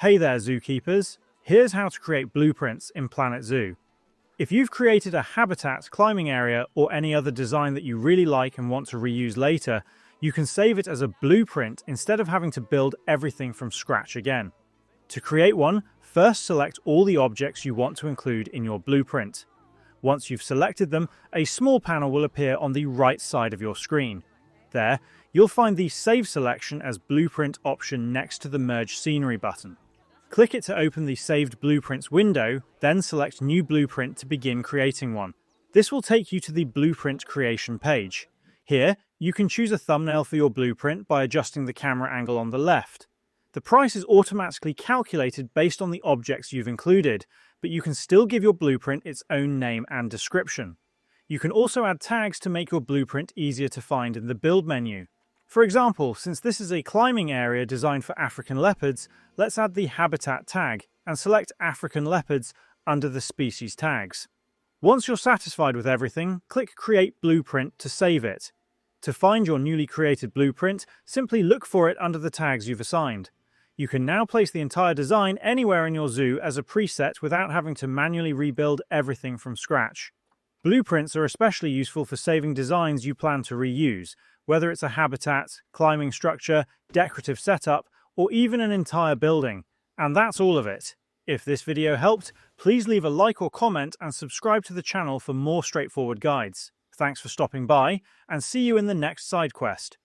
Hey there, zookeepers! Here's how to create blueprints in Planet Zoo. If you've created a habitat, climbing area, or any other design that you really like and want to reuse later, you can save it as a blueprint instead of having to build everything from scratch again. To create one, first select all the objects you want to include in your blueprint. Once you've selected them, a small panel will appear on the right side of your screen. There, you'll find the Save selection as Blueprint option next to the Merge Scenery button. Click it to open the Saved Blueprints window, then select New Blueprint to begin creating one. This will take you to the Blueprint creation page. Here, you can choose a thumbnail for your blueprint by adjusting the camera angle on the left. The price is automatically calculated based on the objects you've included, but you can still give your blueprint its own name and description. You can also add tags to make your blueprint easier to find in the Build menu. For example, since this is a climbing area designed for African leopards, let's add the Habitat tag and select African leopards under the Species tags. Once you're satisfied with everything, click Create Blueprint to save it. To find your newly created blueprint, simply look for it under the tags you've assigned. You can now place the entire design anywhere in your zoo as a preset without having to manually rebuild everything from scratch. Blueprints are especially useful for saving designs you plan to reuse, whether it's a habitat, climbing structure, decorative setup, or even an entire building. And that's all of it. If this video helped, please leave a like or comment and subscribe to the channel for more straightforward guides. Thanks for stopping by, and see you in the next side quest.